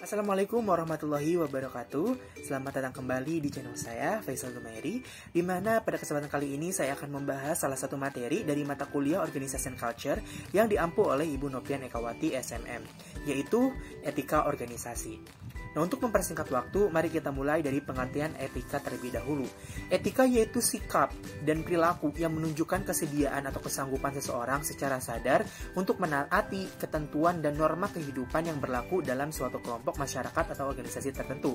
Assalamualaikum warahmatullahi wabarakatuh. Selamat datang kembali di channel saya, Faisal Dumairi, di mana pada kesempatan kali ini saya akan membahas salah satu materi dari mata kuliah Organization Culture yang diampu oleh Ibu Nopian Ekawati SMM, yaitu etika organisasi. Nah, untuk mempersingkat waktu, mari kita mulai dari pengertian etika terlebih dahulu. Etika yaitu sikap dan perilaku yang menunjukkan kesediaan atau kesanggupan seseorang secara sadar untuk menaati ketentuan dan norma kehidupan yang berlaku dalam suatu kelompok masyarakat atau organisasi tertentu.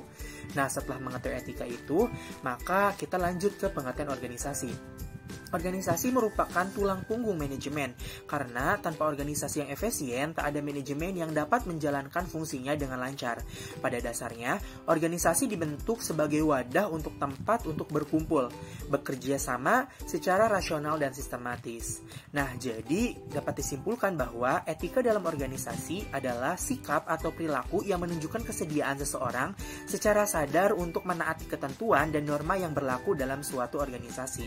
Nah, setelah mengetahui etika itu, maka kita lanjut ke pengertian organisasi. Organisasi merupakan tulang punggung manajemen, karena tanpa organisasi yang efisien, tak ada manajemen yang dapat menjalankan fungsinya dengan lancar. Pada dasarnya, organisasi dibentuk sebagai wadah untuk tempat untuk berkumpul, bekerja sama secara rasional dan sistematis. Nah, jadi dapat disimpulkan bahwa etika dalam organisasi adalah sikap atau perilaku yang menunjukkan kesediaan seseorang secara sadar untuk menaati ketentuan dan norma yang berlaku dalam suatu organisasi.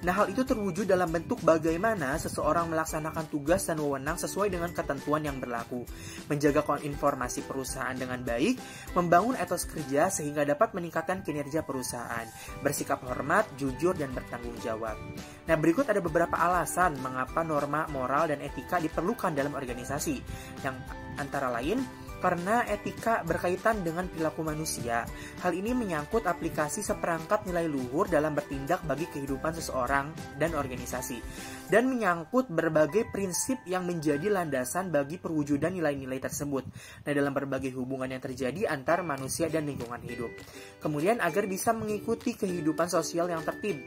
Nah, hal itu terwujud dalam bentuk bagaimana seseorang melaksanakan tugas dan wewenang sesuai dengan ketentuan yang berlaku, menjaga informasi perusahaan dengan baik, membangun etos kerja sehingga dapat meningkatkan kinerja perusahaan, bersikap hormat, jujur, dan bertanggung jawab. Nah, berikut ada beberapa alasan mengapa norma moral dan etika diperlukan dalam organisasi, yang antara lain karena etika berkaitan dengan perilaku manusia. Hal ini menyangkut aplikasi seperangkat nilai luhur dalam bertindak bagi kehidupan seseorang dan organisasi, dan menyangkut berbagai prinsip yang menjadi landasan bagi perwujudan nilai-nilai tersebut. Nah, dalam berbagai hubungan yang terjadi antar manusia dan lingkungan hidup. Kemudian, agar bisa mengikuti kehidupan sosial yang tertib,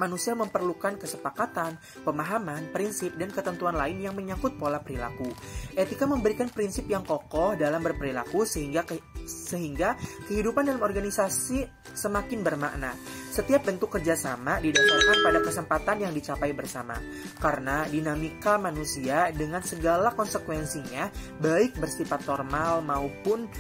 manusia memerlukan kesepakatan, pemahaman, prinsip, dan ketentuan lain yang menyangkut pola perilaku. Etika memberikan prinsip yang kokoh dalam berperilaku sehingga kehidupan dalam organisasi semakin bermakna. Setiap bentuk kerjasama didasarkan pada kesempatan yang dicapai bersama. Karena dinamika manusia dengan segala konsekuensinya, baik bersifat normal maupun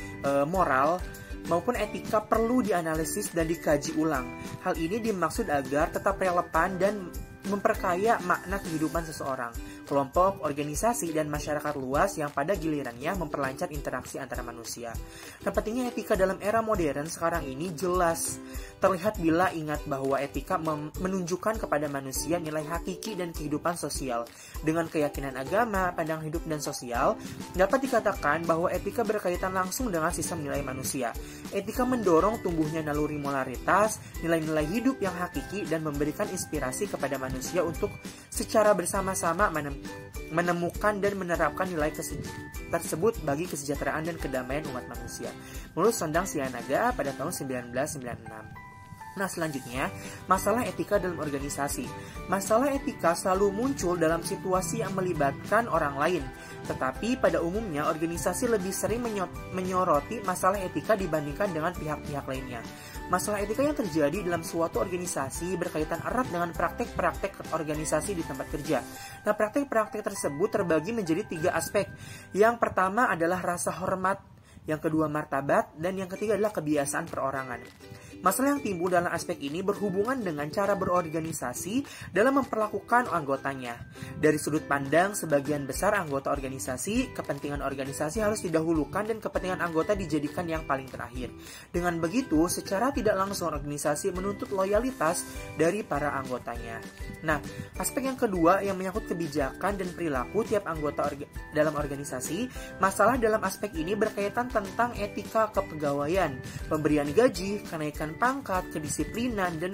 moral, maupun etika perlu dianalisis dan dikaji ulang. Hal ini dimaksud agar tetap relevan dan memperkaya makna kehidupan seseorang, kelompok, organisasi, dan masyarakat luas yang pada gilirannya memperlancar interaksi antara manusia. Nah, pentingnya etika dalam era modern sekarang ini jelas terlihat bila ingat bahwa etika menunjukkan kepada manusia nilai hakiki dan kehidupan sosial. Dengan keyakinan agama, pandangan hidup, dan sosial, dapat dikatakan bahwa etika berkaitan langsung dengan sistem nilai manusia. Etika mendorong tumbuhnya naluri moralitas, nilai-nilai hidup yang hakiki, dan memberikan inspirasi kepada manusia untuk secara bersama-sama menemukan dan menerapkan nilai tersebut bagi kesejahteraan dan kedamaian umat manusia. Menurut Sondang Sianaga pada tahun 1996. Nah, selanjutnya, masalah etika dalam organisasi. Masalah etika selalu muncul dalam situasi yang melibatkan orang lain, tetapi pada umumnya organisasi lebih sering menyoroti masalah etika dibandingkan dengan pihak-pihak lainnya. Masalah etika yang terjadi dalam suatu organisasi berkaitan erat dengan praktek-praktek organisasi di tempat kerja. Nah, praktek-praktek tersebut terbagi menjadi 3 aspek. Yang pertama adalah rasa hormat, yang kedua martabat, dan yang ketiga adalah kebiasaan perorangan. Masalah yang timbul dalam aspek ini berhubungan dengan cara berorganisasi dalam memperlakukan anggotanya. Dari sudut pandang sebagian besar anggota organisasi, kepentingan organisasi harus didahulukan dan kepentingan anggota dijadikan yang paling terakhir. Dengan begitu, secara tidak langsung organisasi menuntut loyalitas dari para anggotanya. Nah, aspek yang kedua yang menyangkut kebijakan dan perilaku tiap anggota dalam organisasi. Masalah dalam aspek ini berkaitan tentang etika kepegawaian, pemberian gaji, kenaikan pangkat, kedisiplinan, dan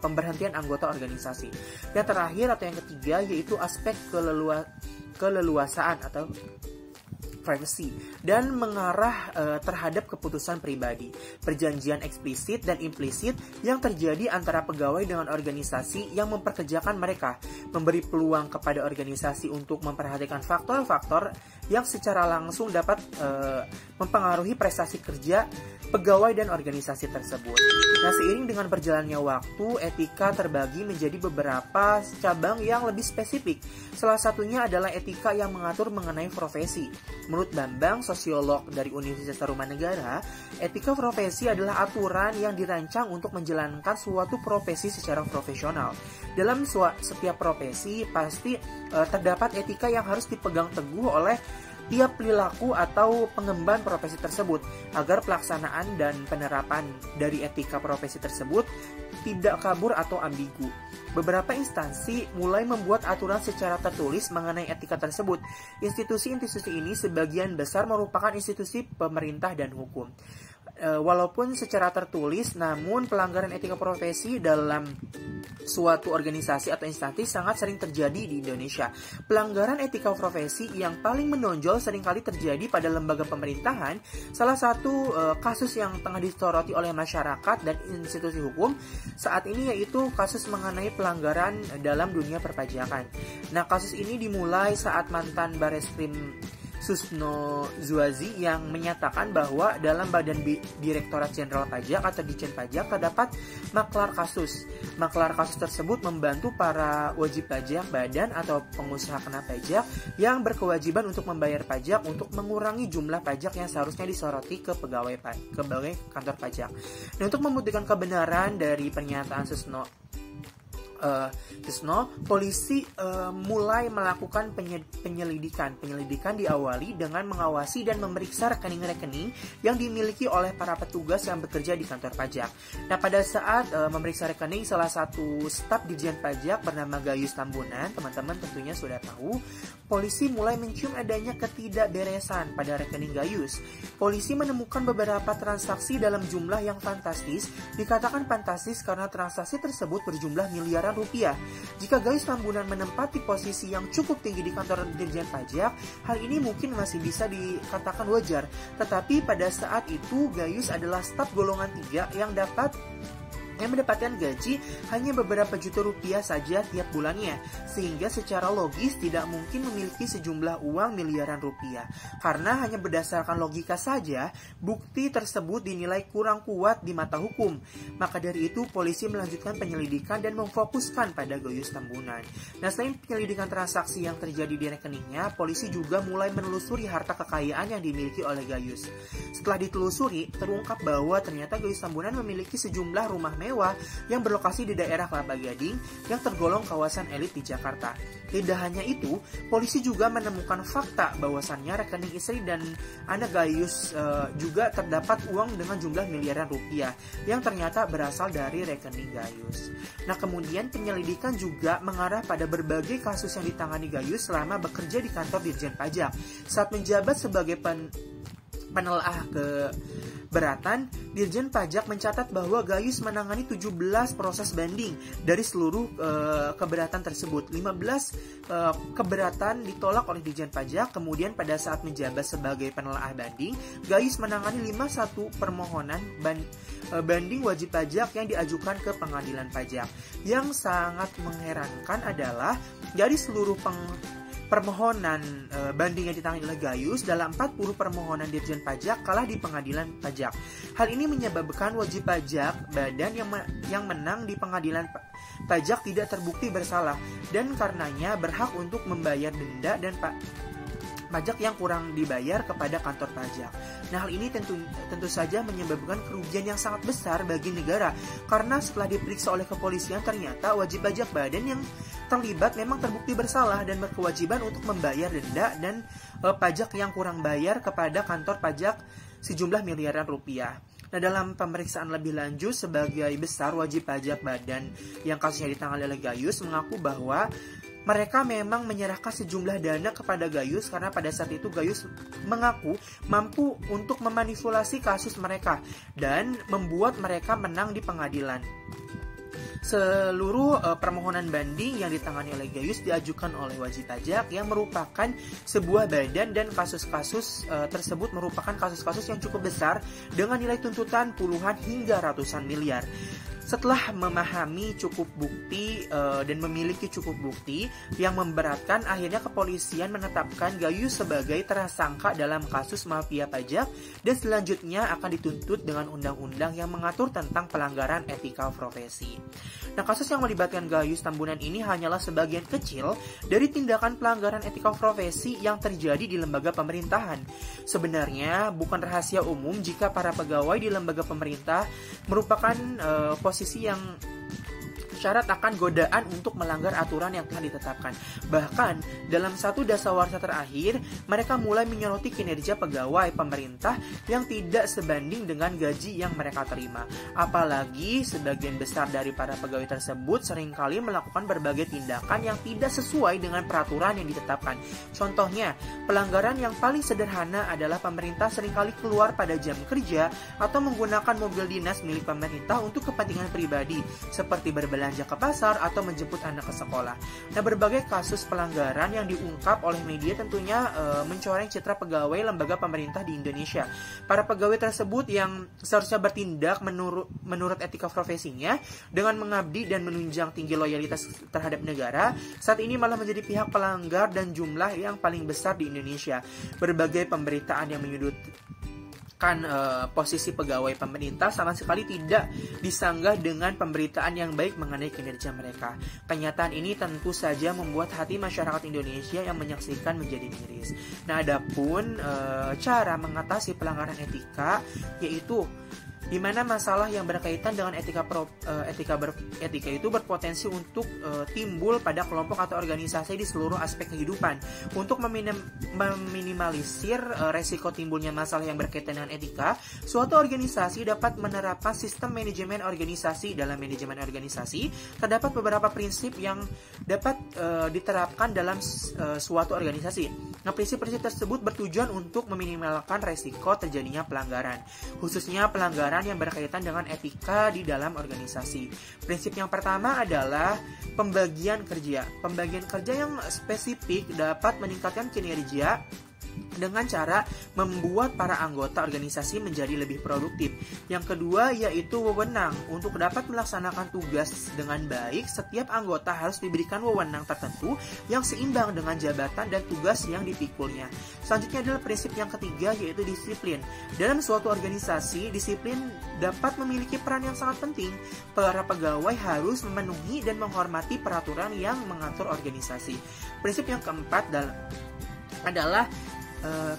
pemberhentian anggota organisasi. Yang terakhir atau yang ketiga yaitu aspek keleluasaan atau privacy dan mengarah terhadap keputusan pribadi, perjanjian eksplisit dan implisit yang terjadi antara pegawai dengan organisasi yang memperkerjakan mereka, memberi peluang kepada organisasi untuk memperhatikan faktor-faktor yang secara langsung dapat mempengaruhi prestasi kerja pegawai dan organisasi tersebut. Nah, seiring dengan berjalannya waktu, etika terbagi menjadi beberapa cabang yang lebih spesifik. Salah satunya adalah etika yang mengatur mengenai profesi. Menurut Bambang, sosiolog dari Universitas Tarumanegara, etika profesi adalah aturan yang dirancang untuk menjalankan suatu profesi secara profesional. Dalam setiap profesi pasti terdapat etika yang harus dipegang teguh oleh tiap perilaku atau pengemban profesi tersebut agar pelaksanaan dan penerapan dari etika profesi tersebut tidak kabur atau ambigu. Beberapa instansi mulai membuat aturan secara tertulis mengenai etika tersebut. Institusi-institusi ini sebagian besar merupakan institusi pemerintah dan hukum. Walaupun secara tertulis, namun pelanggaran etika profesi dalam suatu organisasi atau instansi sangat sering terjadi di Indonesia. Pelanggaran etika profesi yang paling menonjol seringkali terjadi pada lembaga pemerintahan. Salah satu kasus yang tengah disoroti oleh masyarakat dan institusi hukum saat ini yaitu kasus mengenai pelanggaran dalam dunia perpajakan. Nah, kasus ini dimulai saat mantan Bareskrim Susno Zuazi yang menyatakan bahwa dalam Badan Direktorat Jenderal Pajak atau Ditjen Pajak terdapat maklar kasus. Maklar kasus tersebut membantu para wajib pajak badan atau pengusaha kena pajak yang berkewajiban untuk membayar pajak untuk mengurangi jumlah pajak yang seharusnya disoroti ke pegawai kantor pajak. Nah, untuk membuktikan kebenaran dari pernyataan Susno, polisi mulai melakukan penyelidikan. Penyelidikan diawali dengan mengawasi dan memeriksa rekening-rekening yang dimiliki oleh para petugas yang bekerja di kantor pajak. Nah, pada saat memeriksa rekening salah satu staf Ditjen Pajak bernama Gayus Tambunan, teman-teman tentunya sudah tahu, polisi mulai mencium adanya ketidakberesan pada rekening Gayus. Polisi menemukan beberapa transaksi dalam jumlah yang fantastis. Dikatakan fantastis karena transaksi tersebut berjumlah miliaran rupiah. Jika Gayus Tambunan menempati posisi yang cukup tinggi di kantor Ditjen Pajak, hal ini mungkin masih bisa dikatakan wajar. Tetapi pada saat itu Gayus adalah staf golongan 3 yang mendapatkan gaji hanya beberapa juta rupiah saja tiap bulannya, sehingga secara logis tidak mungkin memiliki sejumlah uang miliaran rupiah. Karena hanya berdasarkan logika saja, bukti tersebut dinilai kurang kuat di mata hukum. Maka dari itu, polisi melanjutkan penyelidikan dan memfokuskan pada Gayus Tambunan. Nah, selain penyelidikan transaksi yang terjadi di rekeningnya, polisi juga mulai menelusuri harta kekayaan yang dimiliki oleh Gayus. Setelah ditelusuri, terungkap bahwa ternyata Gayus Tambunan memiliki sejumlah rumah mewah yang berlokasi di daerah Kelapa Gading yang tergolong kawasan elit di Jakarta. Tidak hanya itu, polisi juga menemukan fakta bahwasannya rekening istri dan anak Gayus juga terdapat uang dengan jumlah miliaran rupiah yang ternyata berasal dari rekening Gayus. Nah, kemudian penyelidikan juga mengarah pada berbagai kasus yang ditangani Gayus selama bekerja di kantor Ditjen Pajak. Saat menjabat sebagai penelaah keberatan, Ditjen Pajak mencatat bahwa Gayus menangani 17 proses banding dari seluruh keberatan tersebut. 15 keberatan ditolak oleh Ditjen Pajak. Kemudian pada saat menjabat sebagai penelaah banding, Gayus menangani 51 permohonan banding wajib pajak yang diajukan ke pengadilan pajak. Yang sangat mengherankan adalah dari seluruh permohonan banding yang ditangani oleh Gayus, dalam 40 permohonan Ditjen Pajak kalah di pengadilan pajak. Hal ini menyebabkan wajib pajak badan yang menang di pengadilan pajak tidak terbukti bersalah dan karenanya berhak untuk membayar denda dan pajak yang kurang dibayar kepada kantor pajak. Nah, hal ini tentu saja menyebabkan kerugian yang sangat besar bagi negara, karena setelah diperiksa oleh kepolisian ternyata wajib pajak badan yang terlibat memang terbukti bersalah dan berkewajiban untuk membayar denda dan pajak yang kurang bayar kepada kantor pajak sejumlah miliaran rupiah. Nah, dalam pemeriksaan lebih lanjut, sebagai besar wajib pajak badan yang kasusnya ditangani oleh Gayus mengaku bahwa mereka memang menyerahkan sejumlah dana kepada Gayus karena pada saat itu Gayus mengaku mampu untuk memanipulasi kasus mereka dan membuat mereka menang di pengadilan. Seluruh permohonan banding yang ditangani oleh Gayus diajukan oleh wajib pajak yang merupakan sebuah badan, dan kasus-kasus tersebut merupakan kasus-kasus yang cukup besar dengan nilai tuntutan puluhan hingga ratusan miliar. Setelah memahami cukup bukti dan memiliki cukup bukti yang memberatkan, akhirnya kepolisian menetapkan Gayus sebagai tersangka dalam kasus mafia pajak dan selanjutnya akan dituntut dengan undang-undang yang mengatur tentang pelanggaran etika profesi. Nah, kasus yang melibatkan Gayus Tambunan ini hanyalah sebagian kecil dari tindakan pelanggaran etika profesi yang terjadi di lembaga pemerintahan. Sebenarnya bukan rahasia umum jika para pegawai di lembaga pemerintah merupakan posisi yang syarat akan godaan untuk melanggar aturan yang telah ditetapkan. Bahkan, dalam satu dasawarsa terakhir, mereka mulai menyoroti kinerja pegawai pemerintah yang tidak sebanding dengan gaji yang mereka terima. Apalagi, sebagian besar dari para pegawai tersebut seringkali melakukan berbagai tindakan yang tidak sesuai dengan peraturan yang ditetapkan. Contohnya, pelanggaran yang paling sederhana adalah pemerintah seringkali keluar pada jam kerja atau menggunakan mobil dinas milik pemerintah untuk kepentingan pribadi, seperti berbelanja ke pasar atau menjemput anak ke sekolah. Nah, berbagai kasus pelanggaran yang diungkap oleh media tentunya mencoreng citra pegawai lembaga pemerintah di Indonesia. Para pegawai tersebut yang seharusnya bertindak menurut etika profesinya dengan mengabdi dan menunjang tinggi loyalitas terhadap negara, saat ini malah menjadi pihak pelanggar dan jumlah yang paling besar di Indonesia. Berbagai pemberitaan yang menyudutkan posisi pegawai pemerintah sama sekali tidak disanggah dengan pemberitaan yang baik mengenai kinerja mereka. Kenyataan ini tentu saja membuat hati masyarakat Indonesia yang menyaksikan menjadi miris. Nah, adapun cara mengatasi pelanggaran etika, yaitu di mana masalah yang berkaitan dengan etika itu berpotensi untuk timbul pada kelompok atau organisasi di seluruh aspek kehidupan. Untuk meminimalisir resiko timbulnya masalah yang berkaitan dengan etika, suatu organisasi dapat menerapkan sistem manajemen organisasi. Dalam manajemen organisasi, terdapat beberapa prinsip yang dapat diterapkan dalam suatu organisasi. Nah, prinsip-prinsip tersebut bertujuan untuk meminimalkan resiko terjadinya pelanggaran, khususnya pelanggaran yang berkaitan dengan etika di dalam organisasi. Prinsip yang pertama adalah pembagian kerja. Pembagian kerja yang spesifik dapat meningkatkan kinerja dengan cara membuat para anggota organisasi menjadi lebih produktif. Yang kedua yaitu wewenang. Untuk dapat melaksanakan tugas dengan baik, setiap anggota harus diberikan wewenang tertentu yang seimbang dengan jabatan dan tugas yang dipikulnya. Selanjutnya adalah prinsip yang ketiga yaitu disiplin. Dalam suatu organisasi, disiplin dapat memiliki peran yang sangat penting. Para pegawai harus memenuhi dan menghormati peraturan yang mengatur organisasi. Prinsip yang keempat adalah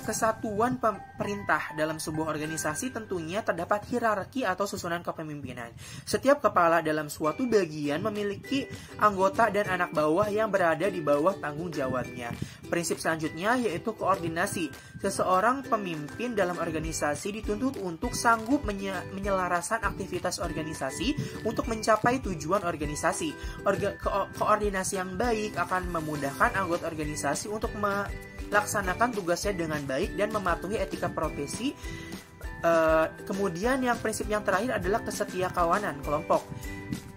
kesatuan perintah. Dalam sebuah organisasi tentunya terdapat hierarki atau susunan kepemimpinan. Setiap kepala dalam suatu bagian memiliki anggota dan anak bawah yang berada di bawah tanggung jawabnya. Prinsip selanjutnya yaitu koordinasi. Seseorang pemimpin dalam organisasi dituntut untuk sanggup menyelaraskan aktivitas organisasi untuk mencapai tujuan organisasi. Koordinasi yang baik akan memudahkan anggota organisasi untuk melaksanakan tugasnya dengan baik dan mematuhi etika profesi. Kemudian yang prinsip yang terakhir adalah kesetiakawanan kelompok.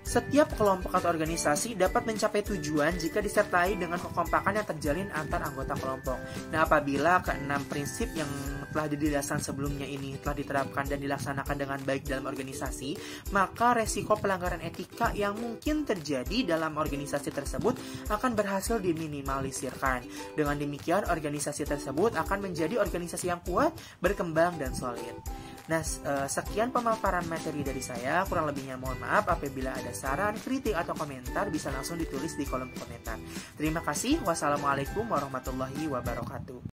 Setiap kelompok atau organisasi dapat mencapai tujuan jika disertai dengan kekompakan yang terjalin antar anggota kelompok. Nah, apabila keenam prinsip yang telah dijelaskan sebelumnya ini telah diterapkan dan dilaksanakan dengan baik dalam organisasi, maka resiko pelanggaran etika yang mungkin terjadi dalam organisasi tersebut akan berhasil diminimalisirkan. Dengan demikian, organisasi tersebut akan menjadi organisasi yang kuat, berkembang, dan solid. Nah, sekian pemaparan materi dari saya. Kurang lebihnya mohon maaf. Apabila ada saran, kritik, atau komentar, bisa langsung ditulis di kolom komentar. Terima kasih. Wassalamualaikum warahmatullahi wabarakatuh.